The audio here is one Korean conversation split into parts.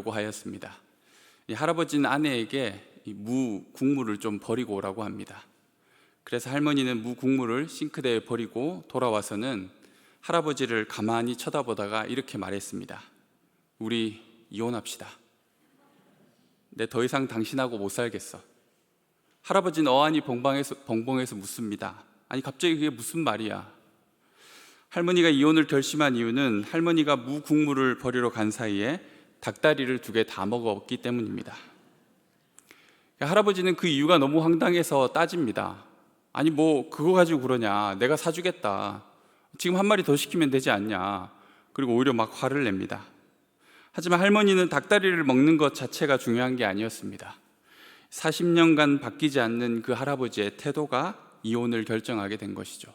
오라고 하였습니다. 이 할아버지는 아내에게 이 무 국물을 좀 버리고 오라고 합니다. 그래서 할머니는 무 국물을 싱크대에 버리고 돌아와서는 할아버지를 가만히 쳐다보다가 이렇게 말했습니다. 우리 이혼합시다. 내 더 이상 당신하고 못 살겠어. 할아버지는 어안이 벙벙해서 묻습니다. 아니 갑자기 그게 무슨 말이야? 할머니가 이혼을 결심한 이유는 할머니가 무 국물을 버리러 간 사이에 닭다리를 2개 다 먹었기 때문입니다. 할아버지는 그 이유가 너무 황당해서 따집니다. 아니 뭐 그거 가지고 그러냐, 내가 사주겠다, 지금 한 마리 더 시키면 되지 않냐, 그리고 오히려 막 화를 냅니다. 하지만 할머니는 닭다리를 먹는 것 자체가 중요한 게 아니었습니다. 40년간 바뀌지 않는 그 할아버지의 태도가 이혼을 결정하게 된 것이죠.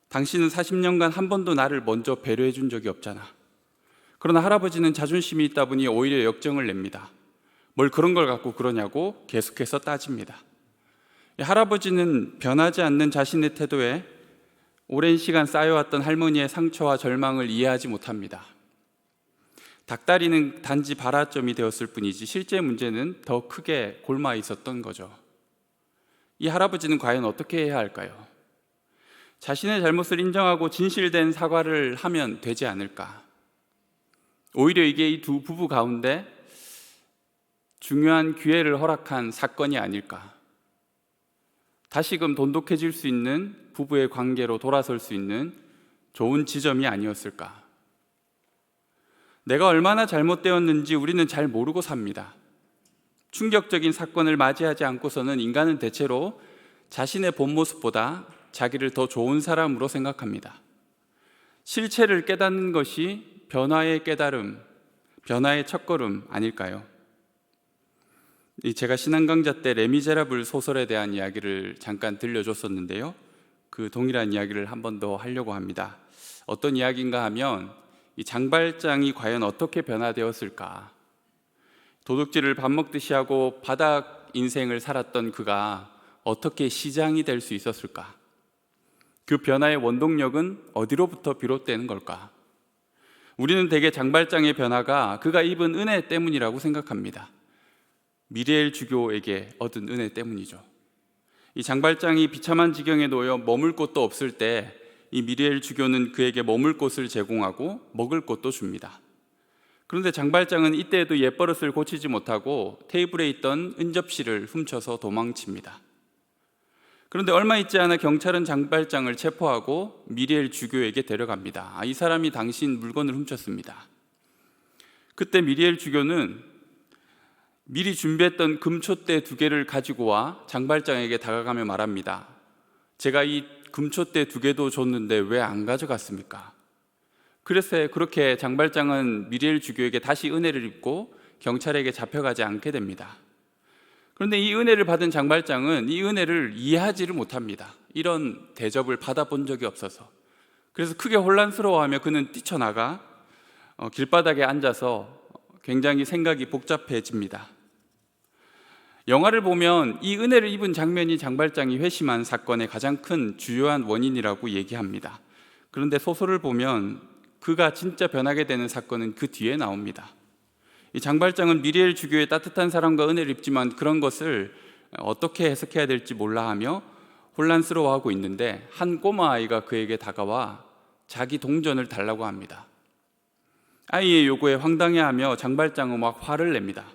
당신은 40년간 한 번도 나를 먼저 배려해 준 적이 없잖아. 그러나 할아버지는 자존심이 있다 보니 오히려 역정을 냅니다. 뭘 그런 걸 갖고 그러냐고 계속해서 따집니다. 할아버지는 변하지 않는 자신의 태도에 오랜 시간 쌓여왔던 할머니의 상처와 절망을 이해하지 못합니다. 닭다리는 단지 발화점이 되었을 뿐이지 실제 문제는 더 크게 골마 있었던 거죠. 이 할아버지는 과연 어떻게 해야 할까요? 자신의 잘못을 인정하고 진실된 사과를 하면 되지 않을까? 오히려 이게 이 두 부부 가운데 중요한 기회를 허락한 사건이 아닐까? 다시금 돈독해질 수 있는 부부의 관계로 돌아설 수 있는 좋은 지점이 아니었을까? 내가 얼마나 잘못되었는지 우리는 잘 모르고 삽니다. 충격적인 사건을 맞이하지 않고서는 인간은 대체로 자신의 본 모습보다 자기를 더 좋은 사람으로 생각합니다. 실체를 깨닫는 것이 변화의 깨달음, 변화의 첫걸음 아닐까요? 제가 신앙 강좌 때 레미제라블 소설에 대한 이야기를 잠깐 들려줬었는데요, 그 동일한 이야기를 한 번 더 하려고 합니다. 어떤 이야기인가 하면 이 장발장이 과연 어떻게 변화되었을까? 도둑질을 밥 먹듯이 하고 바닥 인생을 살았던 그가 어떻게 시장이 될 수 있었을까? 그 변화의 원동력은 어디로부터 비롯되는 걸까? 우리는 대개 장발장의 변화가 그가 입은 은혜 때문이라고 생각합니다. 미리엘 주교에게 얻은 은혜 때문이죠. 이 장발장이 비참한 지경에 놓여 머물 곳도 없을 때 이 미리엘 주교는 그에게 머물 곳을 제공하고 먹을 것도 줍니다. 그런데 장발장은 이때에도 옛버릇을 고치지 못하고 테이블에 있던 은접시를 훔쳐서 도망칩니다. 그런데 얼마 있지 않아 경찰은 장발장을 체포하고 미리엘 주교에게 데려갑니다. 이 사람이 당신 물건을 훔쳤습니다. 그때 미리엘 주교는 미리 준비했던 금촛대 2개를 가지고 와 장발장에게 다가가며 말합니다. 제가 이 금촛대 2개도 줬는데 왜 안 가져갔습니까? 그래서 그렇게 장발장은 미리엘 주교에게 다시 은혜를 입고 경찰에게 잡혀가지 않게 됩니다. 그런데 이 은혜를 받은 장발장은 이 은혜를 이해하지를 못합니다. 이런 대접을 받아본 적이 없어서. 그래서 크게 혼란스러워하며 그는 뛰쳐나가 길바닥에 앉아서 굉장히 생각이 복잡해집니다. 영화를 보면 이 은혜를 입은 장면이 장발장이 회심한 사건의 가장 큰 주요한 원인이라고 얘기합니다. 그런데 소설을 보면 그가 진짜 변하게 되는 사건은 그 뒤에 나옵니다. 이 장발장은 미리엘 주교의 따뜻한 사랑과 은혜를 입지만 그런 것을 어떻게 해석해야 될지 몰라 하며 혼란스러워하고 있는데 한 꼬마아이가 그에게 다가와 자기 동전을 달라고 합니다. 아이의 요구에 황당해하며 장발장은 막 화를 냅니다.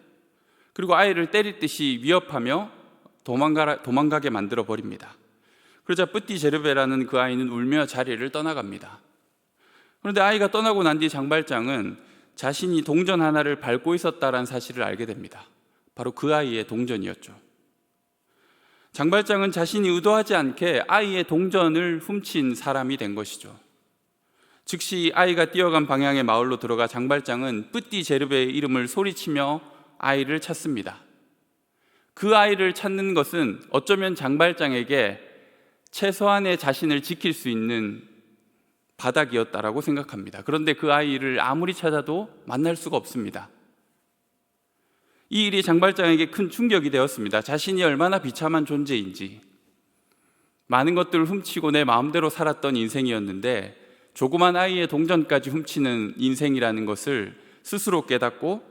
그리고 아이를 때리듯이 위협하며 도망가게 만들어 버립니다. 그러자 뿌띠 제르베라는 그 아이는 울며 자리를 떠나갑니다. 그런데 아이가 떠나고 난 뒤 장발장은 자신이 동전 하나를 밟고 있었다는 사실을 알게 됩니다. 바로 그 아이의 동전이었죠. 장발장은 자신이 의도하지 않게 아이의 동전을 훔친 사람이 된 것이죠. 즉시 아이가 뛰어간 방향의 마을로 들어가 장발장은 뿌띠 제르베의 이름을 소리치며 아이를 찾습니다. 그 아이를 찾는 것은 어쩌면 장발장에게 최소한의 자신을 지킬 수 있는 바닥이었다라고 생각합니다. 그런데 그 아이를 아무리 찾아도 만날 수가 없습니다. 이 일이 장발장에게 큰 충격이 되었습니다. 자신이 얼마나 비참한 존재인지, 많은 것들을 훔치고 내 마음대로 살았던 인생이었는데 조그만 아이의 동전까지 훔치는 인생이라는 것을 스스로 깨닫고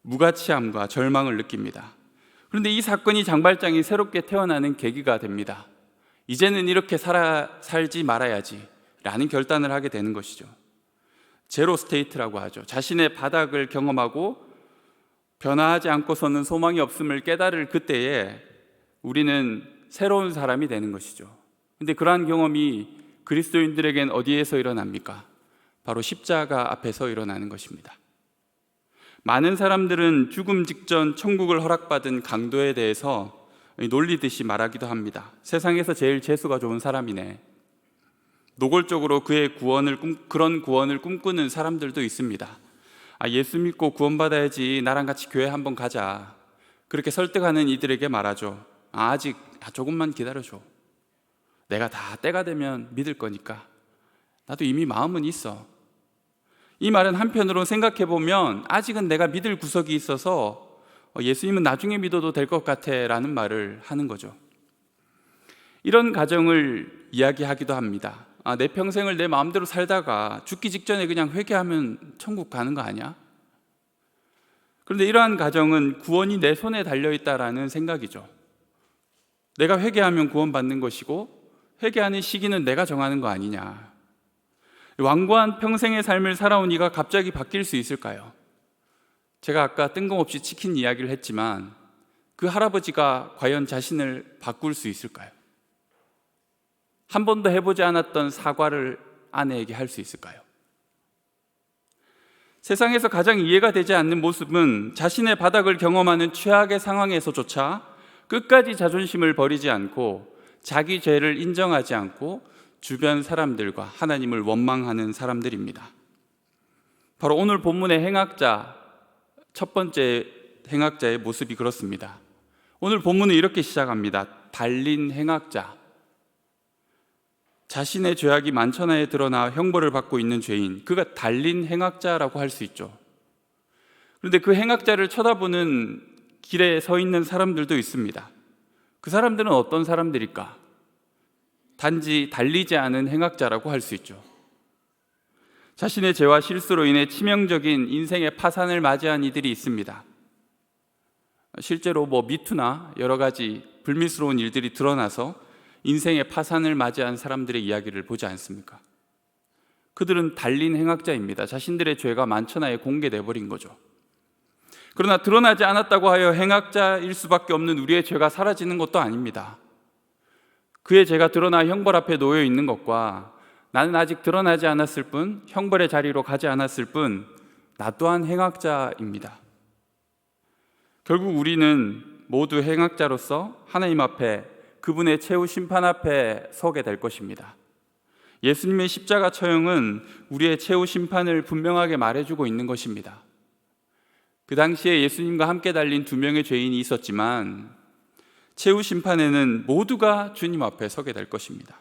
무가치함과 절망을 느낍니다. 그런데 이 사건이 장발장이 새롭게 태어나는 계기가 됩니다. 이제는 이렇게 살지 말아야지 라는 결단을 하게 되는 것이죠. 제로 스테이트라고 하죠. 자신의 바닥을 경험하고 변화하지 않고서는 소망이 없음을 깨달을 그때에 우리는 새로운 사람이 되는 것이죠. 그런데 그러한 경험이 그리스도인들에겐 어디에서 일어납니까? 바로 십자가 앞에서 일어나는 것입니다. 많은 사람들은 죽음 직전 천국을 허락받은 강도에 대해서 놀리듯이 말하기도 합니다. 세상에서 제일 재수가 좋은 사람이네. 노골적으로 그런 구원을 꿈꾸는 사람들도 있습니다. 예수 믿고 구원받아야지, 나랑 같이 교회 한번 가자. 그렇게 설득하는 이들에게 말하죠. 아직 조금만 기다려줘. 내가 다 때가 되면 믿을 거니까. 나도 이미 마음은 있어. 이 말은 한편으로 생각해 보면 아직은 내가 믿을 구석이 있어서 예수님은 나중에 믿어도 될 것 같아 라는 말을 하는 거죠. 이런 가정을 이야기하기도 합니다. 내 평생을 내 마음대로 살다가 죽기 직전에 그냥 회개하면 천국 가는 거 아니야? 그런데 이러한 가정은 구원이 내 손에 달려있다라는 생각이죠. 내가 회개하면 구원받는 것이고 회개하는 시기는 내가 정하는 거 아니냐. 완고한 평생의 삶을 살아온 이가 갑자기 바뀔 수 있을까요? 제가 아까 뜬금없이 치킨 이야기를 했지만 그 할아버지가 과연 자신을 바꿀 수 있을까요? 한 번도 해보지 않았던 사과를 아내에게 할 수 있을까요? 세상에서 가장 이해가 되지 않는 모습은 자신의 바닥을 경험하는 최악의 상황에서조차 끝까지 자존심을 버리지 않고 자기 죄를 인정하지 않고 주변 사람들과 하나님을 원망하는 사람들입니다. 바로 오늘 본문의 행악자, 첫 번째 행악자의 모습이 그렇습니다. 오늘 본문은 이렇게 시작합니다. 달린 행악자. 자신의 죄악이 만천하에 드러나 형벌을 받고 있는 죄인, 그가 달린 행악자라고 할 수 있죠. 그런데 그 행악자를 쳐다보는 길에 서 있는 사람들도 있습니다. 그 사람들은 어떤 사람들일까? 단지 달리지 않은 행악자라고 할 수 있죠. 자신의 죄와 실수로 인해 치명적인 인생의 파산을 맞이한 이들이 있습니다. 실제로 미투나 여러 가지 불미스러운 일들이 드러나서 인생의 파산을 맞이한 사람들의 이야기를 보지 않습니까? 그들은 달린 행악자입니다. 자신들의 죄가 만천하에 공개돼 버린 거죠. 그러나 드러나지 않았다고 하여 행악자일 수밖에 없는 우리의 죄가 사라지는 것도 아닙니다. 그의 죄가 드러나 형벌 앞에 놓여 있는 것과 나는 아직 드러나지 않았을 뿐, 형벌의 자리로 가지 않았을 뿐, 나 또한 행악자입니다. 결국 우리는 모두 행악자로서 하나님 앞에, 그분의 최후 심판 앞에 서게 될 것입니다. 예수님의 십자가 처형은 우리의 최후 심판을 분명하게 말해주고 있는 것입니다. 그 당시에 예수님과 함께 달린 두 명의 죄인이 있었지만 최후 심판에는 모두가 주님 앞에 서게 될 것입니다.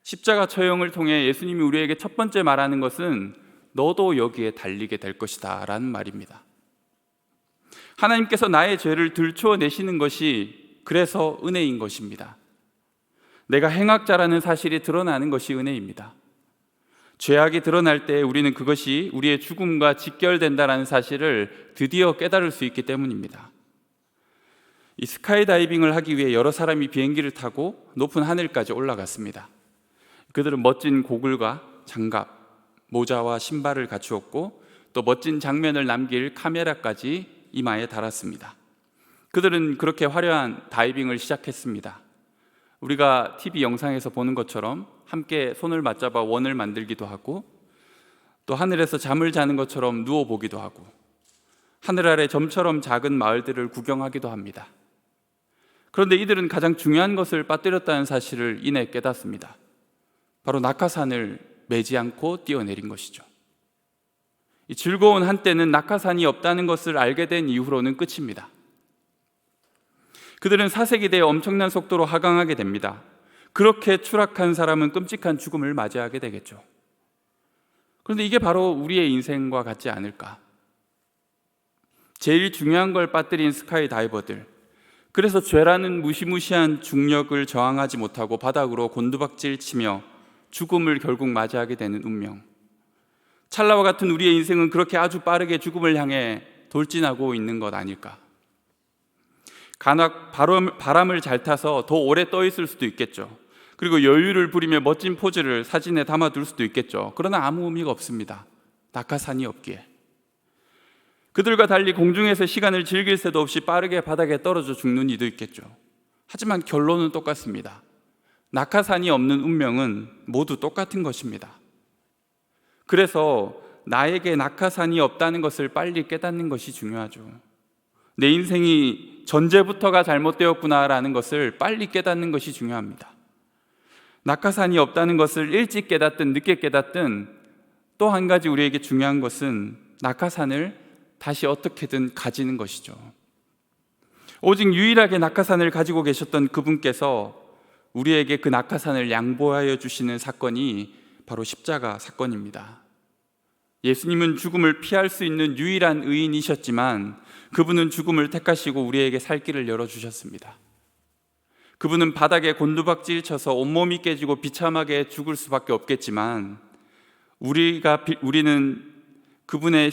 십자가 처형을 통해 예수님이 우리에게 첫 번째 말하는 것은 너도 여기에 달리게 될 것이다 라는 말입니다. 하나님께서 나의 죄를 들추어내시는 것이 그래서 은혜인 것입니다. 내가 행악자라는 사실이 드러나는 것이 은혜입니다. 죄악이 드러날 때 우리는 그것이 우리의 죽음과 직결된다는 사실을 드디어 깨달을 수 있기 때문입니다. 이 스카이다이빙을 하기 위해 여러 사람이 비행기를 타고 높은 하늘까지 올라갔습니다. 그들은 멋진 고글과 장갑, 모자와 신발을 갖추었고 또 멋진 장면을 남길 카메라까지 이마에 달았습니다. 그들은 그렇게 화려한 다이빙을 시작했습니다. 우리가 TV 영상에서 보는 것처럼 함께 손을 맞잡아 원을 만들기도 하고 또 하늘에서 잠을 자는 것처럼 누워보기도 하고 하늘 아래 점처럼 작은 마을들을 구경하기도 합니다. 그런데 이들은 가장 중요한 것을 빠뜨렸다는 사실을 이내 깨닫습니다. 바로 낙하산을 매지 않고 뛰어내린 것이죠. 이 즐거운 한때는 낙하산이 없다는 것을 알게 된 이후로는 끝입니다. 그들은 사색이 엄청난 속도로 하강하게 됩니다. 그렇게 추락한 사람은 끔찍한 죽음을 맞이하게 되겠죠. 그런데 이게 바로 우리의 인생과 같지 않을까? 제일 중요한 걸 빠뜨린 스카이 다이버들, 그래서 죄라는 무시무시한 중력을 저항하지 못하고 바닥으로 곤두박질 치며 죽음을 결국 맞이하게 되는 운명. 찰나와 같은 우리의 인생은 그렇게 아주 빠르게 죽음을 향해 돌진하고 있는 것 아닐까? 간혹 바람을 잘 타서 더 오래 떠 있을 수도 있겠죠. 그리고 여유를 부리며 멋진 포즈를 사진에 담아둘 수도 있겠죠. 그러나 아무 의미가 없습니다. 낙하산이 없기에. 그들과 달리 공중에서 시간을 즐길 새도 없이 빠르게 바닥에 떨어져 죽는 이도 있겠죠. 하지만 결론은 똑같습니다. 낙하산이 없는 운명은 모두 똑같은 것입니다. 그래서 나에게 낙하산이 없다는 것을 빨리 깨닫는 것이 중요하죠. 내 인생이 전제부터가 잘못되었구나라는 것을 빨리 깨닫는 것이 중요합니다. 낙하산이 없다는 것을 일찍 깨닫든 늦게 깨닫든 또 한 가지 우리에게 중요한 것은 낙하산을 다시 어떻게든 가지는 것이죠. 오직 유일하게 낙하산을 가지고 계셨던 그분께서 우리에게 그 낙하산을 양보하여 주시는 사건이 바로 십자가 사건입니다. 예수님은 죽음을 피할 수 있는 유일한 의인이셨지만 그분은 죽음을 택하시고 우리에게 살 길을 열어주셨습니다. 그분은 바닥에 곤두박질 쳐서 온몸이 깨지고 비참하게 죽을 수밖에 없겠지만 우리는 그분의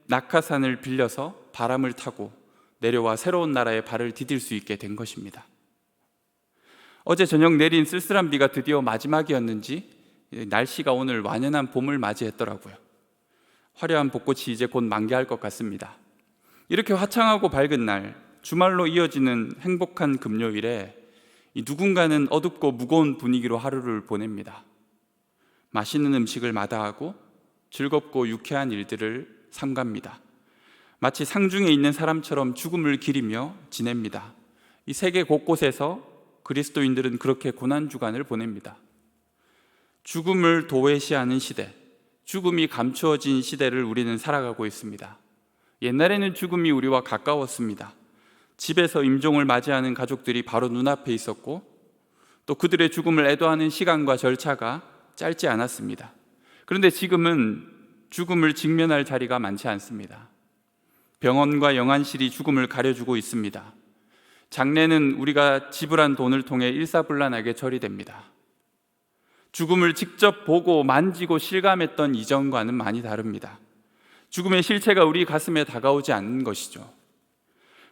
낙하산을 빌려서 바람을 타고 내려와 새로운 나라에 발을 디딜 수 있게 된 것입니다. 어제 저녁 내린 쓸쓸한 비가 드디어 마지막이었는지 날씨가 오늘 완연한 봄을 맞이했더라고요. 화려한 벚꽃이 이제 곧 만개할 것 같습니다. 이렇게 화창하고 밝은 날, 주말로 이어지는 행복한 금요일에 누군가는 어둡고 무거운 분위기로 하루를 보냅니다. 맛있는 음식을 마다하고 즐겁고 유쾌한 일들을 삼갑니다. 마치 상중에 있는 사람처럼 죽음을 기리며 지냅니다. 이 세계 곳곳에서 그리스도인들은 그렇게 고난주간을 보냅니다. 죽음을 도외시하는 시대, 죽음이 감추어진 시대를 우리는 살아가고 있습니다. 옛날에는 죽음이 우리와 가까웠습니다. 집에서 임종을 맞이하는 가족들이 바로 눈앞에 있었고 또 그들의 죽음을 애도하는 시간과 절차가 짧지 않았습니다. 그런데 지금은 죽음을 직면할 자리가 많지 않습니다. 병원과 영안실이 죽음을 가려주고 있습니다. 장례는 우리가 지불한 돈을 통해 일사불란하게 처리됩니다. 죽음을 직접 보고 만지고 실감했던 이전과는 많이 다릅니다. 죽음의 실체가 우리 가슴에 다가오지 않는 것이죠.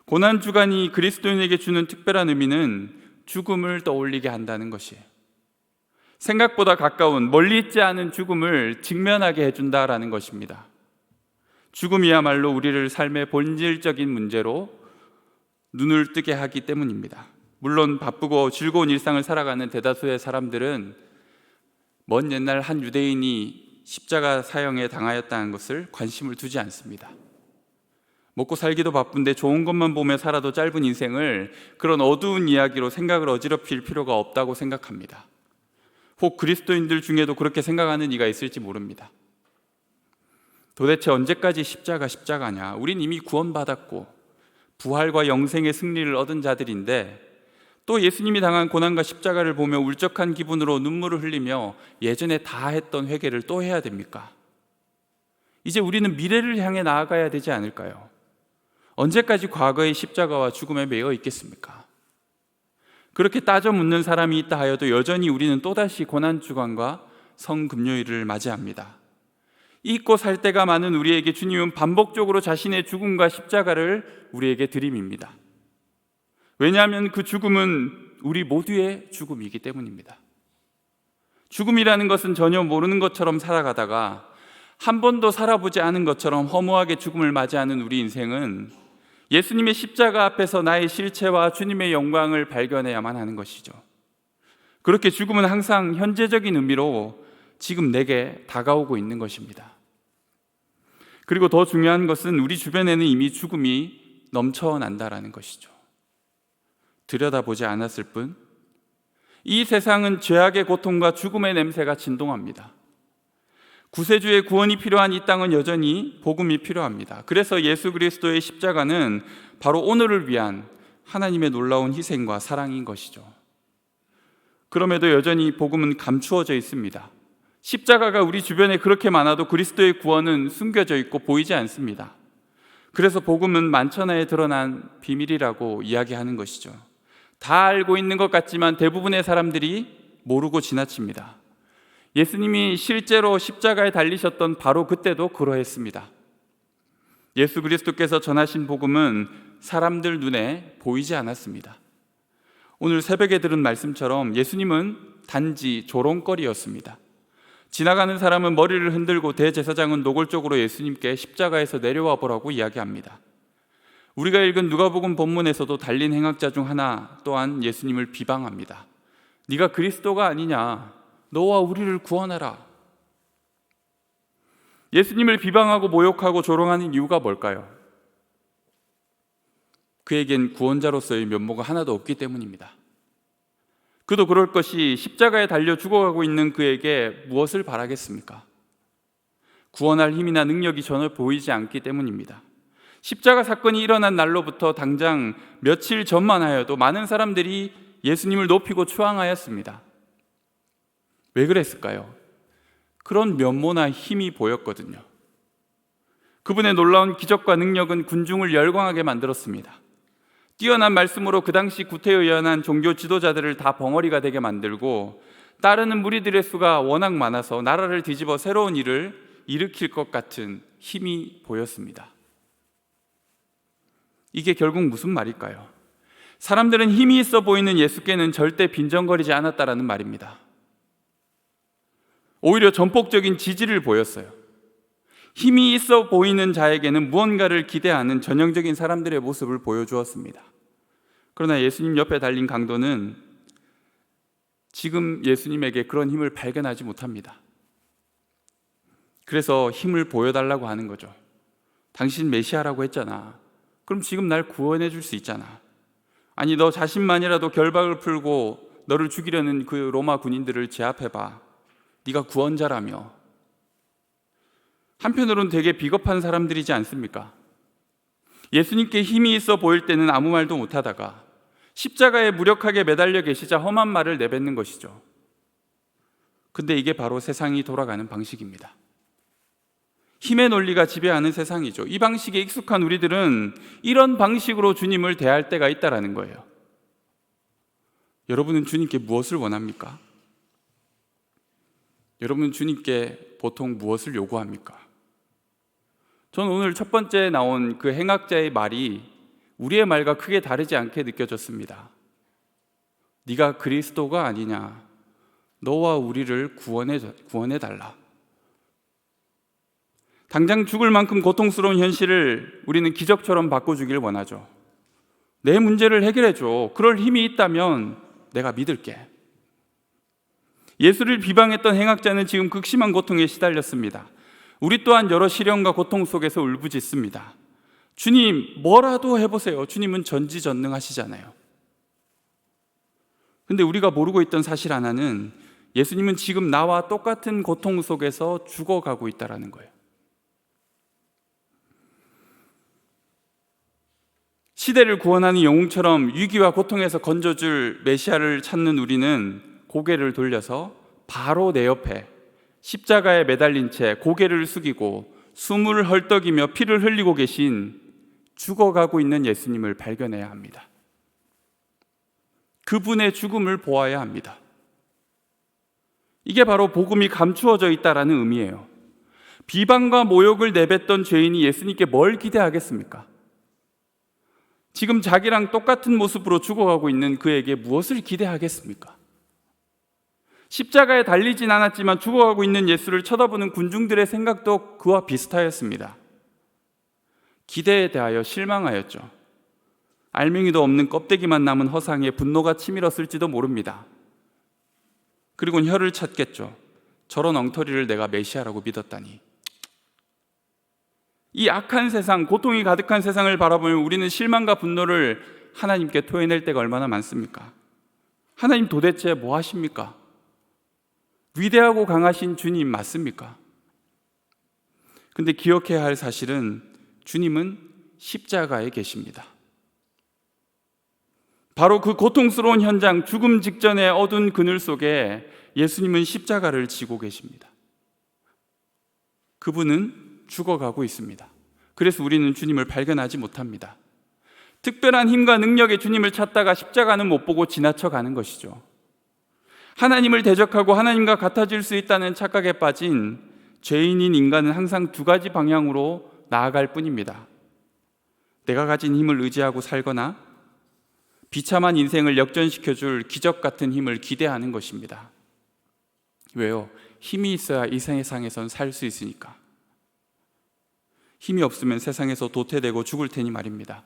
고난주간이 그리스도인에게 주는 특별한 의미는 죽음을 떠올리게 한다는 것이에요. 생각보다 가까운 멀리 있지 않은 죽음을 직면하게 해준다라는 것입니다. 죽음이야말로 우리를 삶의 본질적인 문제로 눈을 뜨게 하기 때문입니다. 물론 바쁘고 즐거운 일상을 살아가는 대다수의 사람들은 먼 옛날 한 유대인이 십자가 사형에 당하였다는 것을 관심을 두지 않습니다. 먹고 살기도 바쁜데 좋은 것만 보며 살아도 짧은 인생을 그런 어두운 이야기로 생각을 어지럽힐 필요가 없다고 생각합니다. 혹 그리스도인들 중에도 그렇게 생각하는 이가 있을지 모릅니다. 도대체 언제까지 십자가냐? 우린 이미 구원받았고 부활과 영생의 승리를 얻은 자들인데 또 예수님이 당한 고난과 십자가를 보며 울적한 기분으로 눈물을 흘리며 예전에 다 했던 회개를 또 해야 됩니까? 이제 우리는 미래를 향해 나아가야 되지 않을까요? 언제까지 과거의 십자가와 죽음에 매여 있겠습니까? 그렇게 따져 묻는 사람이 있다 하여도 여전히 우리는 또다시 고난주간과 성금요일을 맞이합니다. 잊고 살 때가 많은 우리에게 주님은 반복적으로 자신의 죽음과 십자가를 우리에게 들이밉니다. 왜냐하면 그 죽음은 우리 모두의 죽음이기 때문입니다. 죽음이라는 것은 전혀 모르는 것처럼 살아가다가 한 번도 살아보지 않은 것처럼 허무하게 죽음을 맞이하는 우리 인생은 예수님의 십자가 앞에서 나의 실체와 주님의 영광을 발견해야만 하는 것이죠. 그렇게 죽음은 항상 현재적인 의미로 지금 내게 다가오고 있는 것입니다. 그리고 더 중요한 것은 우리 주변에는 이미 죽음이 넘쳐난다라는 것이죠. 들여다보지 않았을 뿐 이 세상은 죄악의 고통과 죽음의 냄새가 진동합니다. 구세주의 구원이 필요한 이 땅은 여전히 복음이 필요합니다. 그래서 예수 그리스도의 십자가는 바로 오늘을 위한 하나님의 놀라운 희생과 사랑인 것이죠. 그럼에도 여전히 복음은 감추어져 있습니다. 십자가가 우리 주변에 그렇게 많아도 그리스도의 구원은 숨겨져 있고 보이지 않습니다. 그래서 복음은 만천하에 드러난 비밀이라고 이야기하는 것이죠. 다 알고 있는 것 같지만 대부분의 사람들이 모르고 지나칩니다. 예수님이 실제로 십자가에 달리셨던 바로 그때도 그러했습니다. 예수 그리스도께서 전하신 복음은 사람들 눈에 보이지 않았습니다. 오늘 새벽에 들은 말씀처럼 예수님은 단지 조롱거리였습니다. 지나가는 사람은 머리를 흔들고 대제사장은 노골적으로 예수님께 십자가에서 내려와 보라고 이야기합니다. 우리가 읽은 누가복음 본문에서도 달린 행악자 중 하나 또한 예수님을 비방합니다. 네가 그리스도가 아니냐? 너와 우리를 구원하라. 예수님을 비방하고 모욕하고 조롱하는 이유가 뭘까요? 그에겐 구원자로서의 면모가 하나도 없기 때문입니다. 그도 그럴 것이 십자가에 달려 죽어가고 있는 그에게 무엇을 바라겠습니까? 구원할 힘이나 능력이 전혀 보이지 않기 때문입니다. 십자가 사건이 일어난 날로부터 당장 며칠 전만 하여도 많은 사람들이 예수님을 높이고 추앙하였습니다. 왜 그랬을까요? 그런 면모나 힘이 보였거든요. 그분의 놀라운 기적과 능력은 군중을 열광하게 만들었습니다. 뛰어난 말씀으로 그 당시 구태의연한 종교 지도자들을 다 벙어리가 되게 만들고 따르는 무리들의 수가 워낙 많아서 나라를 뒤집어 새로운 일을 일으킬 것 같은 힘이 보였습니다. 이게 결국 무슨 말일까요? 사람들은 힘이 있어 보이는 예수께는 절대 빈정거리지 않았다라는 말입니다. 오히려 전폭적인 지지를 보였어요. 힘이 있어 보이는 자에게는 무언가를 기대하는 전형적인 사람들의 모습을 보여주었습니다. 그러나 예수님 옆에 달린 강도는 지금 예수님에게 그런 힘을 발견하지 못합니다. 그래서 힘을 보여달라고 하는 거죠. 당신 메시아라고 했잖아. 그럼 지금 날 구원해 줄 수 있잖아. 아니, 너 자신만이라도 결박을 풀고 너를 죽이려는 그 로마 군인들을 제압해봐. 네가 구원자라며. 한편으로는 되게 비겁한 사람들이지 않습니까? 예수님께 힘이 있어 보일 때는 아무 말도 못하다가 십자가에 무력하게 매달려 계시자 험한 말을 내뱉는 것이죠. 근데 이게 바로 세상이 돌아가는 방식입니다. 힘의 논리가 지배하는 세상이죠. 이 방식에 익숙한 우리들은 이런 방식으로 주님을 대할 때가 있다는 거예요. 여러분은 주님께 무엇을 원합니까? 여러분은 주님께 보통 무엇을 요구합니까? 저는 오늘 첫 번째 나온 그 행악자의 말이 우리의 말과 크게 다르지 않게 느껴졌습니다. 네가 그리스도가 아니냐? 너와 우리를 구원해달라. 당장 죽을 만큼 고통스러운 현실을 우리는 기적처럼 바꿔주길 원하죠. 내 문제를 해결해줘. 그럴 힘이 있다면 내가 믿을게. 예수를 비방했던 행악자는 지금 극심한 고통에 시달렸습니다. 우리 또한 여러 시련과 고통 속에서 울부짖습니다. 주님, 뭐라도 해보세요. 주님은 전지전능하시잖아요. 근데 우리가 모르고 있던 사실 하나는 예수님은 지금 나와 똑같은 고통 속에서 죽어가고 있다는 거예요. 시대를 구원하는 영웅처럼 위기와 고통에서 건져줄 메시아를 찾는 우리는 고개를 돌려서 바로 내 옆에 십자가에 매달린 채 고개를 숙이고 숨을 헐떡이며 피를 흘리고 계신 죽어가고 있는 예수님을 발견해야 합니다. 그분의 죽음을 보아야 합니다. 이게 바로 복음이 감추어져 있다라는 의미예요. 비방과 모욕을 내뱉던 죄인이 예수님께 뭘 기대하겠습니까? 지금 자기랑 똑같은 모습으로 죽어가고 있는 그에게 무엇을 기대하겠습니까? 십자가에 달리진 않았지만 죽어가고 있는 예수를 쳐다보는 군중들의 생각도 그와 비슷하였습니다. 기대에 대하여 실망하였죠. 알맹이도 없는 껍데기만 남은 허상에 분노가 치밀었을지도 모릅니다. 그리고 혀를 찾겠죠. 저런 엉터리를 내가 메시아라고 믿었다니. 이 악한 세상, 고통이 가득한 세상을 바라보면 우리는 실망과 분노를 하나님께 토해낼 때가 얼마나 많습니까? 하나님 도대체 뭐 하십니까? 위대하고 강하신 주님 맞습니까? 근데 기억해야 할 사실은 주님은 십자가에 계십니다. 바로 그 고통스러운 현장, 죽음 직전의 어두운 그늘 속에 예수님은 십자가를 지고 계십니다. 그분은 죽어가고 있습니다. 그래서 우리는 주님을 발견하지 못합니다. 특별한 힘과 능력의 주님을 찾다가 십자가는 못 보고 지나쳐 가는 것이죠. 하나님을 대적하고 하나님과 같아질 수 있다는 착각에 빠진 죄인인 인간은 항상 두 가지 방향으로 나아갈 뿐입니다. 내가 가진 힘을 의지하고 살거나 비참한 인생을 역전시켜줄 기적 같은 힘을 기대하는 것입니다. 왜요? 힘이 있어야 이 세상에선 살 수 있으니까. 힘이 없으면 세상에서 도태되고 죽을 테니 말입니다.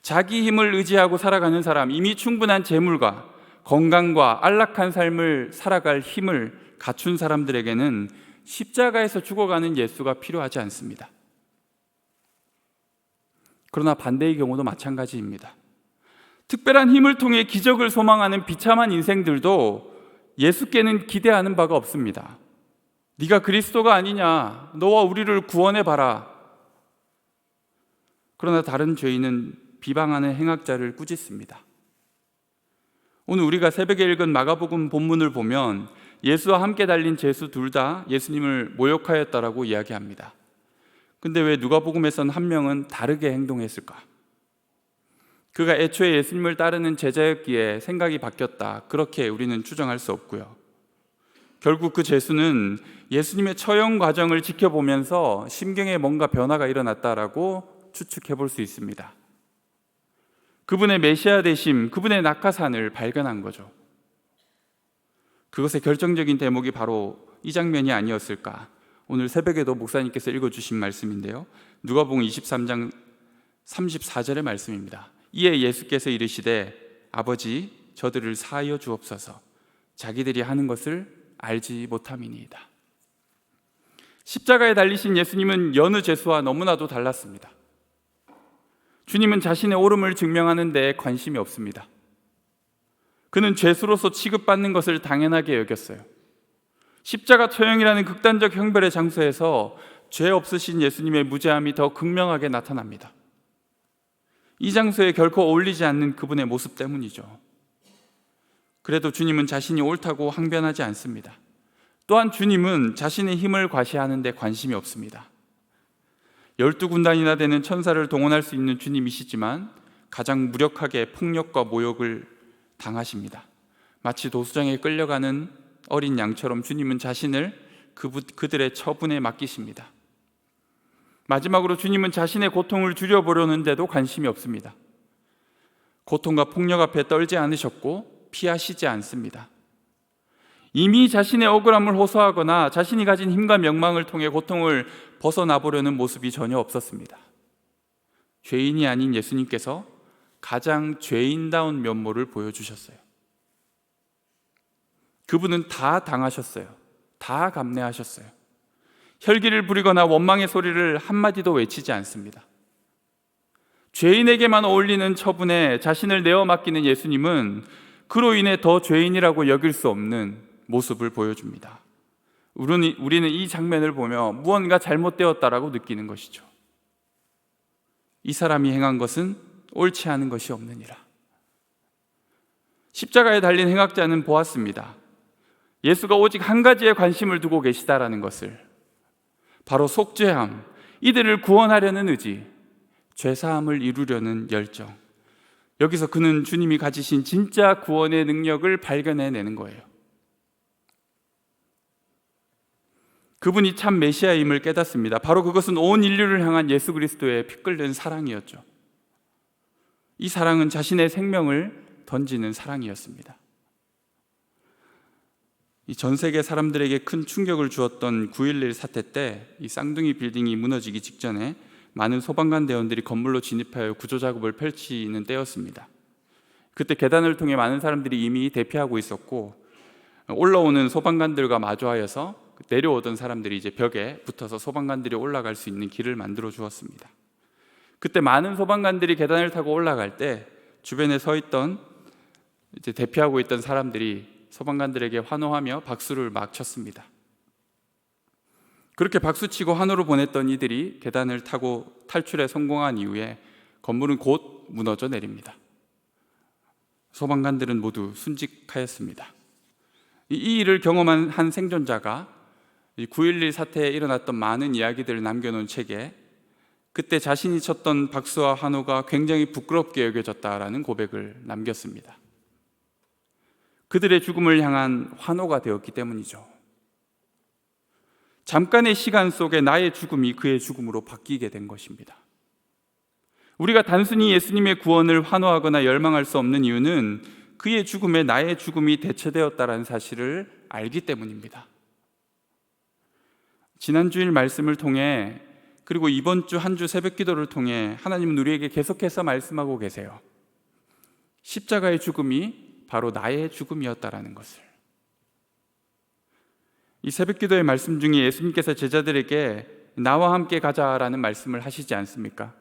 자기 힘을 의지하고 살아가는 사람, 이미 충분한 재물과 건강과 안락한 삶을 살아갈 힘을 갖춘 사람들에게는 십자가에서 죽어가는 예수가 필요하지 않습니다. 그러나 반대의 경우도 마찬가지입니다. 특별한 힘을 통해 기적을 소망하는 비참한 인생들도 예수께는 기대하는 바가 없습니다. 네가 그리스도가 아니냐, 너와 우리를 구원해봐라. 그러나 다른 죄인은 비방하는 행악자를 꾸짖습니다. 오늘 우리가 새벽에 읽은 마가복음 본문을 보면 예수와 함께 달린 제수 둘 다 예수님을 모욕하였다라고 이야기합니다. 근데 왜 누가복음에서는 한 명은 다르게 행동했을까? 그가 애초에 예수님을 따르는 제자였기에 생각이 바뀌었다, 그렇게 우리는 추정할 수 없고요. 결국 그 제수는 예수님의 처형 과정을 지켜보면서 심경에 뭔가 변화가 일어났다라고 추측해 볼 수 있습니다. 그분의 메시아 되심, 그분의 낙하산을 발견한 거죠. 그것의 결정적인 대목이 바로 이 장면이 아니었을까? 오늘 새벽에도 목사님께서 읽어주신 말씀인데요, 누가복음 23장 34절의 말씀입니다. 이에 예수께서 이르시되 아버지 저들을 사하여 주옵소서, 자기들이 하는 것을 알지 못함이니이다. 십자가에 달리신 예수님은 여느 제수와 너무나도 달랐습니다. 주님은 자신의 옳음을 증명하는 데 관심이 없습니다. 그는 죄수로서 취급받는 것을 당연하게 여겼어요. 십자가 처형이라는 극단적 형벌의 장소에서 죄 없으신 예수님의 무죄함이 더 극명하게 나타납니다. 이 장소에 결코 어울리지 않는 그분의 모습 때문이죠. 그래도 주님은 자신이 옳다고 항변하지 않습니다. 또한 주님은 자신의 힘을 과시하는 데 관심이 없습니다. 12군단이나 되는 천사를 동원할 수 있는 주님이시지만 가장 무력하게 폭력과 모욕을 당하십니다. 마치 도수장에 끌려가는 어린 양처럼 주님은 자신을 그들의 처분에 맡기십니다. 마지막으로 주님은 자신의 고통을 줄여보려는데도 관심이 없습니다. 고통과 폭력 앞에 떨지 않으셨고 피하시지 않습니다. 이미 자신의 억울함을 호소하거나 자신이 가진 힘과 명망을 통해 고통을 벗어나보려는 모습이 전혀 없었습니다. 죄인이 아닌 예수님께서 가장 죄인다운 면모를 보여주셨어요. 그분은 다 당하셨어요. 다 감내하셨어요. 혈기를 부리거나 원망의 소리를 한마디도 외치지 않습니다. 죄인에게만 어울리는 처분에 자신을 내어 맡기는 예수님은 그로 인해 더 죄인이라고 여길 수 없는 모습을 보여줍니다. 우리는 이 장면을 보며 무언가 잘못되었다라고 느끼는 것이죠. 이 사람이 행한 것은 옳지 않은 것이 없느니라. 십자가에 달린 행악자는 보았습니다. 예수가 오직 한 가지에 관심을 두고 계시다라는 것을, 바로 속죄함, 이들을 구원하려는 의지, 죄사함을 이루려는 열정. 여기서 그는 주님이 가지신 진짜 구원의 능력을 발견해내는 거예요. 그분이 참 메시아임을 깨닫습니다. 바로 그것은 온 인류를 향한 예수 그리스도의 피 끓는 사랑이었죠. 이 사랑은 자신의 생명을 던지는 사랑이었습니다. 이 전 세계 사람들에게 큰 충격을 주었던 9.11 사태 때 이 쌍둥이 빌딩이 무너지기 직전에 많은 소방관 대원들이 건물로 진입하여 구조 작업을 펼치는 때였습니다. 그때 계단을 통해 많은 사람들이 이미 대피하고 있었고, 올라오는 소방관들과 마주하여서 내려오던 사람들이 이제 벽에 붙어서 소방관들이 올라갈 수 있는 길을 만들어 주었습니다. 그때 많은 소방관들이 계단을 타고 올라갈 때 주변에 서 있던 이제 대피하고 있던 사람들이 소방관들에게 환호하며 박수를 막 쳤습니다. 그렇게 박수치고 환호를 보냈던 이들이 계단을 타고 탈출에 성공한 이후에 건물은 곧 무너져 내립니다. 소방관들은 모두 순직하였습니다. 이 일을 경험한 한 생존자가 9.11 사태에 일어났던 많은 이야기들을 남겨놓은 책에 그때 자신이 쳤던 박수와 환호가 굉장히 부끄럽게 여겨졌다라는 고백을 남겼습니다. 그들의 죽음을 향한 환호가 되었기 때문이죠. 잠깐의 시간 속에 나의 죽음이 그의 죽음으로 바뀌게 된 것입니다. 우리가 단순히 예수님의 구원을 환호하거나 열망할 수 없는 이유는 그의 죽음에 나의 죽음이 대체되었다는 사실을 알기 때문입니다. 지난주일 말씀을 통해, 그리고 이번 주 한 주 새벽 기도를 통해 하나님은 우리에게 계속해서 말씀하고 계세요. 십자가의 죽음이 바로 나의 죽음이었다라는 것을. 이 새벽 기도의 말씀 중에 예수님께서 제자들에게 나와 함께 가자라는 말씀을 하시지 않습니까?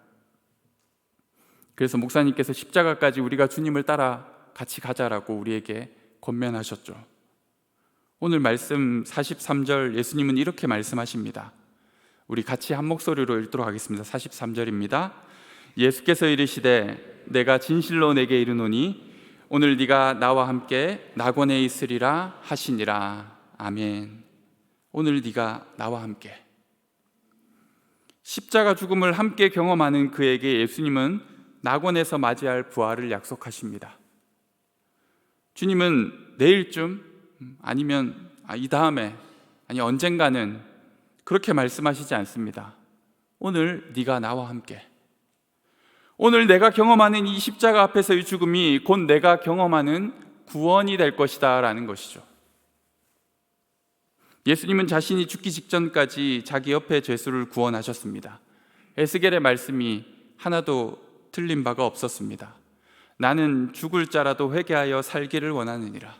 그래서 목사님께서 십자가까지 우리가 주님을 따라 같이 가자라고 우리에게 권면하셨죠. 오늘 말씀 43절 예수님은 이렇게 말씀하십니다. 우리 같이 한 목소리로 읽도록 하겠습니다. 43절입니다. 예수께서 이르시되 내가 진실로 내게 이르노니 오늘 네가 나와 함께 낙원에 있으리라 하시니라. 아멘. 오늘 네가 나와 함께. 십자가 죽음을 함께 경험하는 그에게 예수님은 낙원에서 맞이할 부활을 약속하십니다. 주님은 내일쯤 아니면 이 다음에 아니 언젠가는 그렇게 말씀하시지 않습니다. 오늘 네가 나와 함께. 오늘 내가 경험하는 이 십자가 앞에서의 죽음이 곧 내가 경험하는 구원이 될 것이다 라는 것이죠. 예수님은 자신이 죽기 직전까지 자기 옆에 죄수를 구원하셨습니다. 에스겔의 말씀이 하나도 틀린 바가 없었습니다. 나는 죽을 자라도 회개하여 살기를 원하느니라.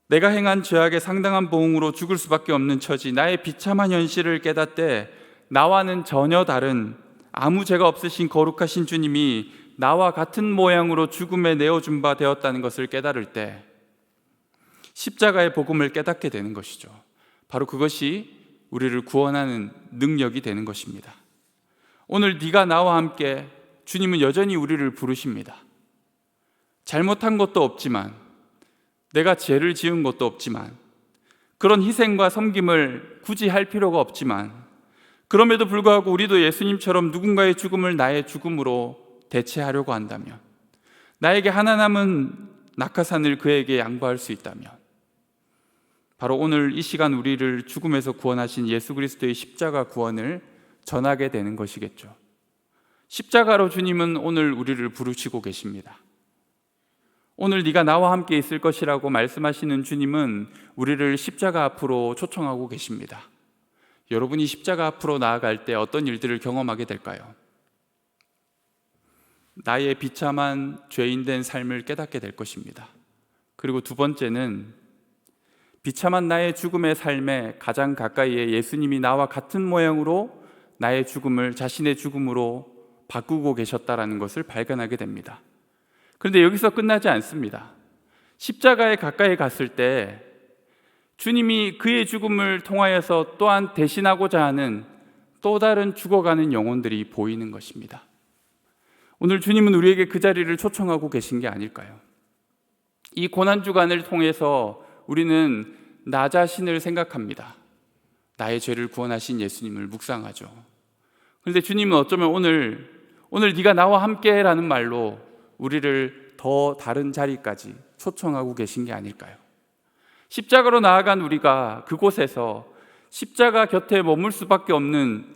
내가 행한 죄악의 상당한 보응으로 죽을 수밖에 없는 처지, 나의 비참한 현실을 깨닫되 나와는 전혀 다른 아무 죄가 없으신 거룩하신 주님이 나와 같은 모양으로 죽음에 내어준 바 되었다는 것을 깨달을 때 십자가의 복음을 깨닫게 되는 것이죠. 바로 그것이 우리를 구원하는 능력이 되는 것입니다. 오늘 네가 나와 함께. 주님은 여전히 우리를 부르십니다. 잘못한 것도 없지만, 내가 죄를 지은 것도 없지만, 그런 희생과 섬김을 굳이 할 필요가 없지만, 그럼에도 불구하고 우리도 예수님처럼 누군가의 죽음을 나의 죽음으로 대체하려고 한다면, 나에게 하나 남은 낙하산을 그에게 양보할 수 있다면, 바로 오늘 이 시간 우리를 죽음에서 구원하신 예수 그리스도의 십자가 구원을 전하게 되는 것이겠죠. 십자가로 주님은 오늘 우리를 부르시고 계십니다. 오늘 네가 나와 함께 있을 것이라고 말씀하시는 주님은 우리를 십자가 앞으로 초청하고 계십니다. 여러분이 십자가 앞으로 나아갈 때 어떤 일들을 경험하게 될까요? 나의 비참한 죄인된 삶을 깨닫게 될 것입니다. 그리고 두 번째는 비참한 나의 죽음의 삶에 가장 가까이에 예수님이 나와 같은 모양으로 나의 죽음을 자신의 죽음으로 바꾸고 계셨다라는 것을 발견하게 됩니다. 그런데 여기서 끝나지 않습니다. 십자가에 가까이 갔을 때 주님이 그의 죽음을 통하여서 또한 대신하고자 하는 또 다른 죽어가는 영혼들이 보이는 것입니다. 오늘 주님은 우리에게 그 자리를 초청하고 계신 게 아닐까요? 이 고난주간을 통해서 우리는 나 자신을 생각합니다. 나의 죄를 구원하신 예수님을 묵상하죠. 그런데 주님은 어쩌면 오늘 네가 나와 함께 라는 말로 우리를 더 다른 자리까지 초청하고 계신 게 아닐까요? 십자가로 나아간 우리가 그곳에서 십자가 곁에 머물 수밖에 없는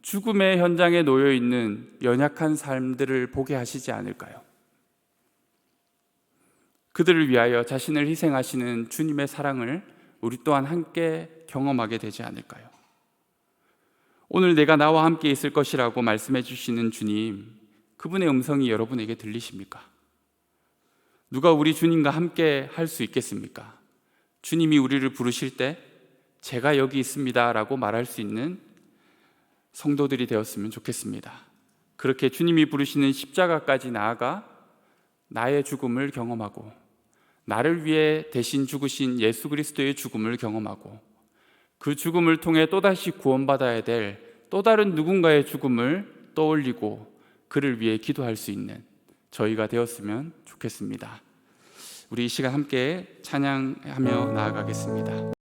죽음의 현장에 놓여 있는 연약한 삶들을 보게 하시지 않을까요? 그들을 위하여 자신을 희생하시는 주님의 사랑을 우리 또한 함께 경험하게 되지 않을까요? 오늘 내가 나와 함께 있을 것이라고 말씀해 주시는 주님, 그분의 음성이 여러분에게 들리십니까? 누가 우리 주님과 함께 할 수 있겠습니까? 주님이 우리를 부르실 때 제가 여기 있습니다 라고 말할 수 있는 성도들이 되었으면 좋겠습니다. 그렇게 주님이 부르시는 십자가까지 나아가 나의 죽음을 경험하고 나를 위해 대신 죽으신 예수 그리스도의 죽음을 경험하고 그 죽음을 통해 또다시 구원받아야 될 또 다른 누군가의 죽음을 떠올리고 그를 위해 기도할 수 있는 저희가 되었으면 좋겠습니다. 우리 이 시간 함께 찬양하며 나아가겠습니다.